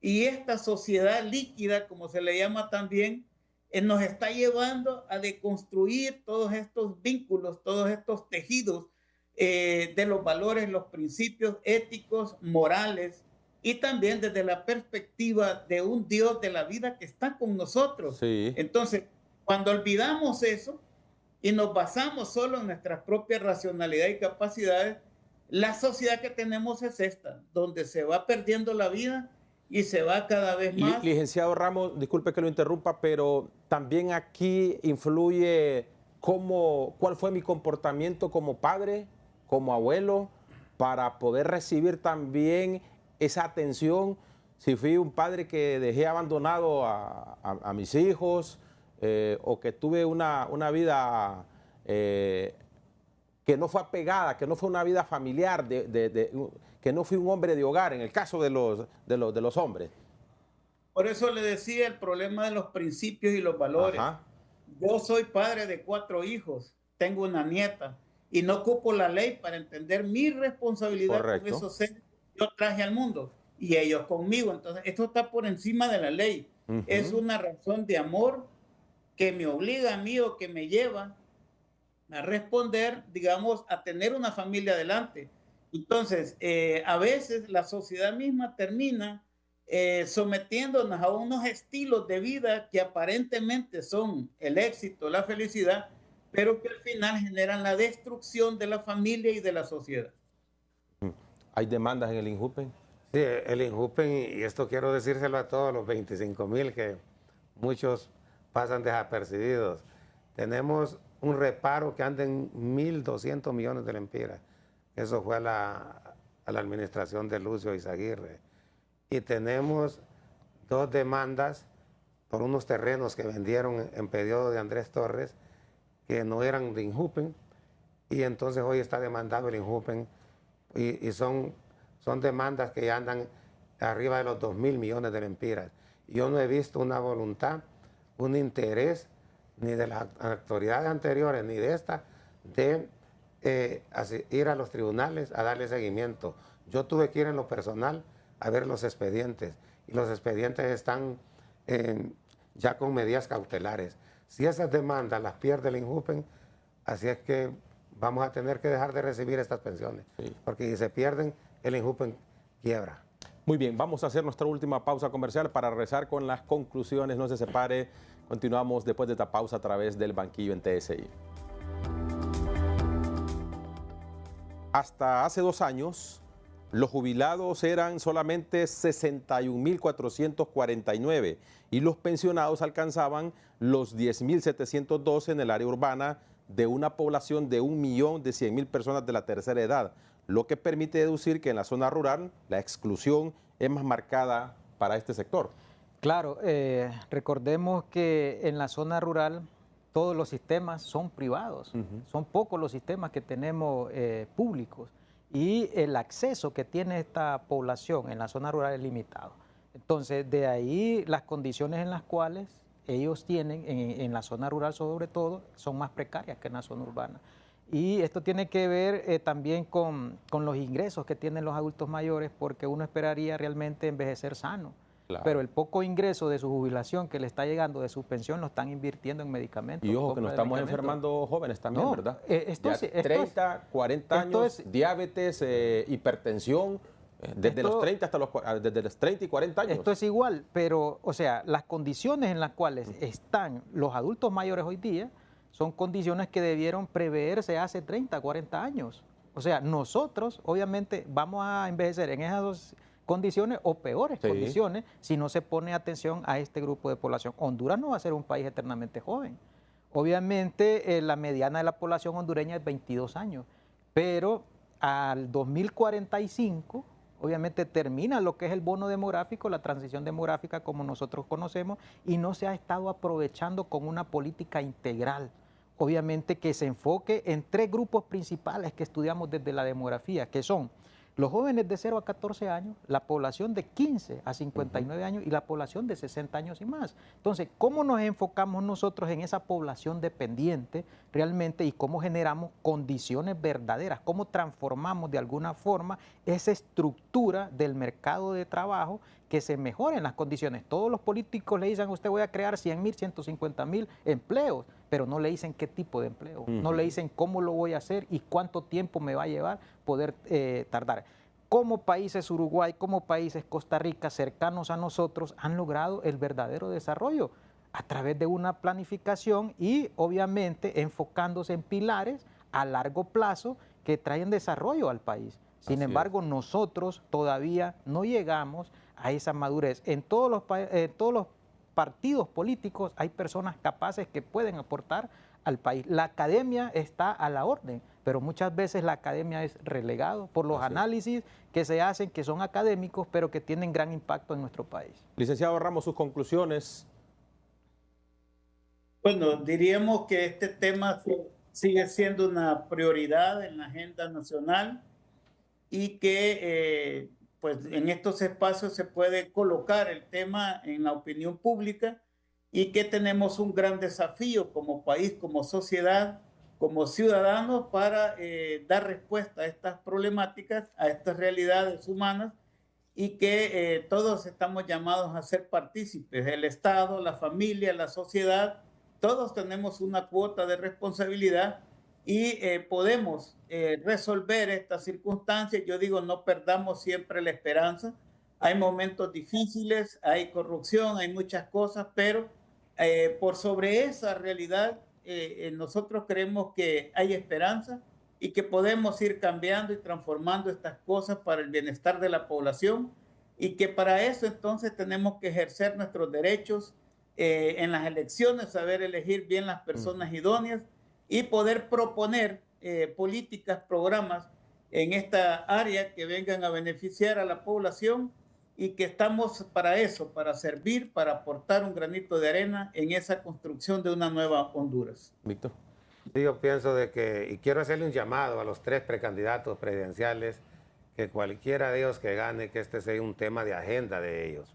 y esta sociedad líquida, como se le llama también, nos está llevando a deconstruir todos estos vínculos, todos estos tejidos de los valores, los principios éticos, morales, y también desde la perspectiva de un Dios de la vida que está con nosotros. Sí. Entonces, cuando olvidamos eso y nos basamos solo en nuestras propias racionalidad y capacidades, la sociedad que tenemos es esta, donde se va perdiendo la vida y se va cada vez más. Licenciado Ramos, disculpe que lo interrumpa, pero también aquí influye cuál fue mi comportamiento como padre, como abuelo, para poder recibir también esa atención. Si fui un padre que dejé abandonado a mis hijos, o que tuve una vida que no fue apegada, que no fue una vida familiar, que no fui un hombre de hogar, en el caso de los hombres. Por eso le decía el problema de los principios y los valores. Ajá. Yo soy padre de 4 hijos, tengo una nieta, y no ocupo la ley para entender mi responsabilidad. Correcto. Con esos seres que yo traje al mundo, y ellos conmigo. Entonces, esto está por encima de la ley. Es una razón de amor que me obliga a mí o que me lleva a responder, digamos, a tener una familia adelante. Entonces, a veces la sociedad misma termina sometiéndonos a unos estilos de vida que aparentemente son el éxito, la felicidad, pero que al final generan la destrucción de la familia y de la sociedad. ¿Hay demandas en el INJUPEN? Sí, el INJUPEN, y esto quiero decírselo a todos los 25,000 que muchos pasan desapercibidos. Tenemos un reparo que anda en 1.200 millones de lempiras. Eso fue a la administración de Lucio Izaguirre. Y tenemos 2 demandas por unos terrenos que vendieron en periodo de Andrés Torres, que no eran de INJUPEN, y entonces hoy está demandado el INJUPEN, y son demandas que ya andan arriba de los 2.000 millones de lempiras. Yo no he visto una voluntad, un interés, ni de las autoridades anteriores, ni de esta, de ir a los tribunales a darle seguimiento. Yo tuve que ir en lo personal a ver los expedientes, y los expedientes están ya con medidas cautelares. Si esas demandas las pierde el INJUPEN, así es que vamos a tener que dejar de recibir estas pensiones, sí, porque si se pierden, el INJUPEN quiebra. Muy bien, vamos a hacer nuestra última pausa comercial para regresar con las conclusiones. No se separe, continuamos después de esta pausa a través del Banquillo en TSI. Hasta hace 2 años, los jubilados eran solamente 61.449 y los pensionados alcanzaban los 10.712 en el área urbana de una población de 1.100.000 personas de la tercera edad, lo que permite deducir que en la zona rural la exclusión es más marcada para este sector. Claro, recordemos que en la zona rural todos los sistemas son privados, son pocos los sistemas que tenemos públicos y el acceso que tiene esta población en la zona rural es limitado. Entonces, de ahí las condiciones en las cuales ellos tienen en la zona rural sobre todo son más precarias que en la zona urbana. Y esto tiene que ver también con los ingresos que tienen los adultos mayores, porque uno esperaría realmente envejecer sano. Claro. Pero el poco ingreso de su jubilación que le está llegando de su pensión lo están invirtiendo en medicamentos. Y ojo que nos estamos enfermando jóvenes también, no, ¿verdad? 30, 40 años, diabetes, hipertensión, desde los 30 hasta desde los 30 y 40 años. Esto es igual, pero, o sea, las condiciones en las cuales están los adultos mayores hoy día son condiciones que debieron preverse hace 30, 40 años. O sea, nosotros, obviamente, vamos a envejecer en esas condiciones o peores condiciones si no se pone atención a este grupo de población. Honduras no va a ser un país eternamente joven. Obviamente la mediana de la población hondureña es 22 años, pero al 2045 obviamente termina lo que es el bono demográfico, la transición demográfica como nosotros conocemos, y no se ha estado aprovechando con una política integral. Obviamente que se enfoque en 3 grupos principales que estudiamos desde la demografía, que son los jóvenes de 0 a 14 años, la población de 15 a 59 años y la población de 60 años y más. Entonces, ¿cómo nos enfocamos nosotros en esa población dependiente realmente y cómo generamos condiciones verdaderas? ¿Cómo transformamos de alguna forma esa estructura del mercado de trabajo que se mejoren las condiciones? Todos los políticos le dicen a usted voy a crear 100.000, 150.000 empleos, pero no le dicen qué tipo de empleo, no le dicen cómo lo voy a hacer y cuánto tiempo me va a llevar poder tardar. Como países Uruguay, como países Costa Rica, cercanos a nosotros, han logrado el verdadero desarrollo a través de una planificación y obviamente enfocándose en pilares a largo plazo que traen desarrollo al país. Sin embargo, nosotros todavía no llegamos a esa madurez. En todos los partidos políticos hay personas capaces que pueden aportar al país. La academia está a la orden, pero muchas veces la academia es relegado por los análisis que se hacen, que son académicos, pero que tienen gran impacto en nuestro país. Licenciado Ramos, sus conclusiones. Bueno, diríamos que este tema sigue siendo una prioridad en la agenda nacional y que pues en estos espacios se puede colocar el tema en la opinión pública y que tenemos un gran desafío como país, como sociedad, como ciudadanos para dar respuesta a estas problemáticas, a estas realidades humanas y que todos estamos llamados a ser partícipes, el Estado, la familia, la sociedad, todos tenemos una cuota de responsabilidad y podemos resolver estas circunstancias. Yo digo, no perdamos siempre la esperanza. Hay momentos difíciles, hay corrupción, hay muchas cosas, pero por sobre esa realidad, nosotros creemos que hay esperanza y que podemos ir cambiando y transformando estas cosas para el bienestar de la población y que para eso entonces tenemos que ejercer nuestros derechos en las elecciones, saber elegir bien las personas idóneas y poder proponer políticas, programas en esta área que vengan a beneficiar a la población y que estamos para eso, para servir, para aportar un granito de arena en esa construcción de una nueva Honduras. Víctor. Sí, yo pienso de que, y quiero hacerle un llamado a los 3 precandidatos presidenciales, que cualquiera de ellos que gane, que este sea un tema de agenda de ellos,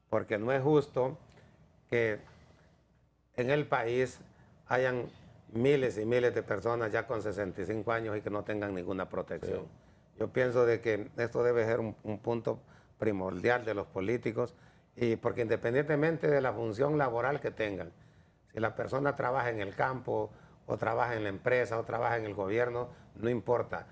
porque no es justo que en el país hayan miles y miles de personas ya con 65 años y que no tengan ninguna protección. Sí. Yo pienso de que esto debe ser un punto primordial de los políticos, y porque independientemente de la función laboral que tengan, si la persona trabaja en el campo o trabaja en la empresa o trabaja en el gobierno, no importa.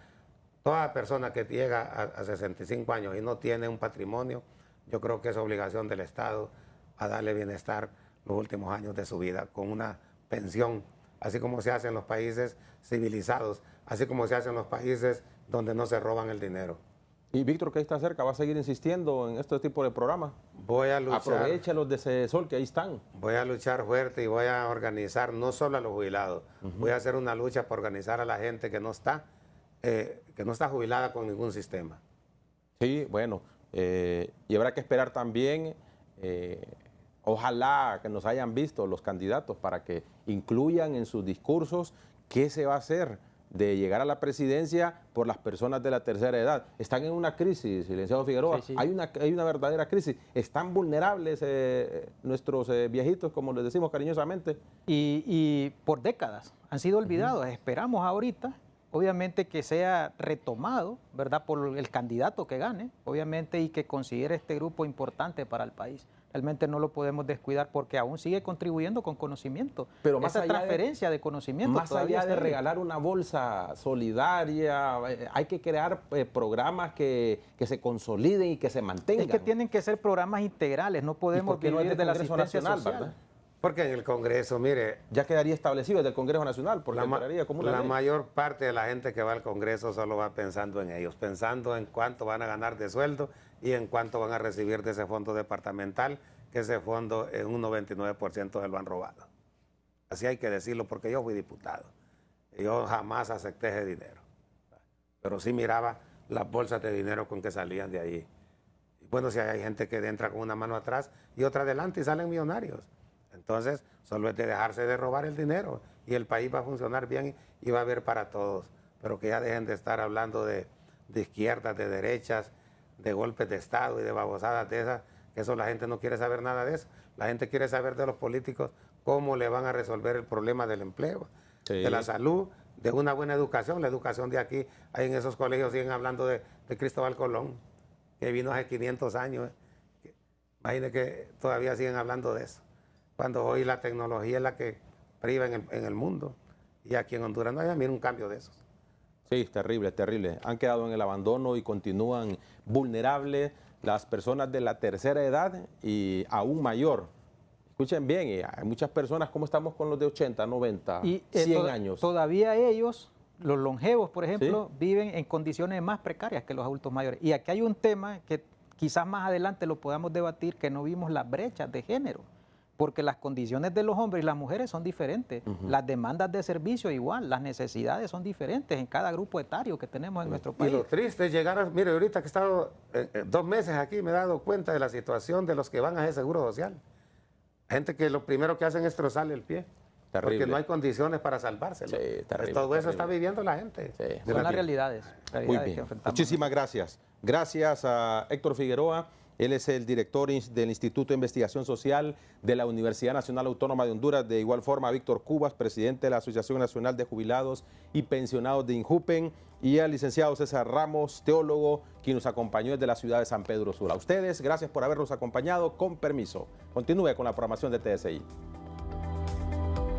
Toda persona que llega a 65 años y no tiene un patrimonio, yo creo que es obligación del Estado a darle bienestar los últimos años de su vida con una pensión, así como se hace en los países civilizados, así como se hace en los países donde no se roban el dinero. Y Víctor, que ahí está cerca, ¿va a seguir insistiendo en este tipo de programas? Voy a luchar. Aprovecha los de Cedesol que ahí están. Voy a luchar fuerte y voy a organizar no solo a los jubilados. Voy a hacer una lucha para organizar a la gente que no está jubilada con ningún sistema. Sí, bueno, y habrá que esperar también, ojalá que nos hayan visto los candidatos para que incluyan en sus discursos qué se va a hacer de llegar a la presidencia por las personas de la tercera edad. Están en una crisis, licenciado Figueroa, Sí, sí. Hay una verdadera crisis. Están vulnerables nuestros viejitos, como les decimos cariñosamente. Y por décadas han sido olvidados. Esperamos ahorita, obviamente, que sea retomado, ¿verdad?, por el candidato que gane, obviamente, y que considere este grupo importante para el país. Realmente no lo podemos descuidar porque aún sigue contribuyendo con conocimiento. Pero más esa allá transferencia de conocimiento. Más todavía allá de está ahí. regalar una bolsa solidaria, hay que crear programas que se consoliden y que se mantengan. Es que tienen que ser programas integrales, no podemos qué no es vivir del de la Congreso asistencia Nacional, social. verdad? Porque en el Congreso, mire, Ya quedaría establecido desde el Congreso Nacional, porque entraría como una la ley. mayor parte de la gente que va al Congreso solo va pensando en ellos, pensando en cuánto van a ganar de sueldo y en cuánto van a recibir de ese fondo departamental, que ese fondo en un 99% se lo han robado. Así hay que decirlo, porque yo fui diputado. Yo jamás acepté ese dinero. Pero sí miraba las bolsas de dinero con que salían de ahí. Y bueno, si hay gente que entra con una mano atrás y otra adelante y salen millonarios. Entonces, solo es de dejarse de robar el dinero y el país va a funcionar bien y va a haber para todos. Pero que ya dejen de estar hablando de izquierdas, de derechas, de golpes de Estado y de babosadas de esas, que eso la gente no quiere saber nada de eso. La gente quiere saber de los políticos cómo le van a resolver el problema del empleo, de la salud, de una buena educación. La educación de aquí, ahí en esos colegios siguen hablando de Cristóbal Colón, que vino hace 500 años. Imagínense que todavía siguen hablando de eso, cuando hoy la tecnología es la que priva en el mundo. Y aquí en Honduras no hay un cambio de esos. Sí, terrible, terrible. Han quedado en el abandono y continúan vulnerables las personas de la tercera edad y aún mayor. Escuchen bien, hay muchas personas, ¿cómo estamos con los de 80, 90, 100 años? Todavía ellos, los longevos, por ejemplo, viven en condiciones más precarias que los adultos mayores. Y aquí hay un tema que quizás más adelante lo podamos debatir, que no vimos las brechas de género, porque las condiciones de los hombres y las mujeres son diferentes. Las demandas de servicio igual, las necesidades son diferentes en cada grupo etario que tenemos en nuestro país. Y lo triste es llegar a... Mire, ahorita que he estado 2 meses aquí, me he dado cuenta de la situación de los que van a ese seguro social. Gente que lo primero que hacen es trozarle el pie. Terrible. Porque no hay condiciones para salvárselo. Sí, terrible, todo eso terrible. está viviendo la gente. Sí. Son las realidades Muy bien. que enfrentamos. Muchísimas gracias. Gracias a Héctor Figueroa. Él es el director del Instituto de Investigación Social de la Universidad Nacional Autónoma de Honduras. De igual forma, a Víctor Cubas, presidente de la Asociación Nacional de Jubilados y Pensionados de INJUPEN. Y al licenciado César Ramos, teólogo, quien nos acompañó desde la ciudad de San Pedro Sula. A ustedes, gracias por habernos acompañado. Con permiso, continúe con la programación de TSI.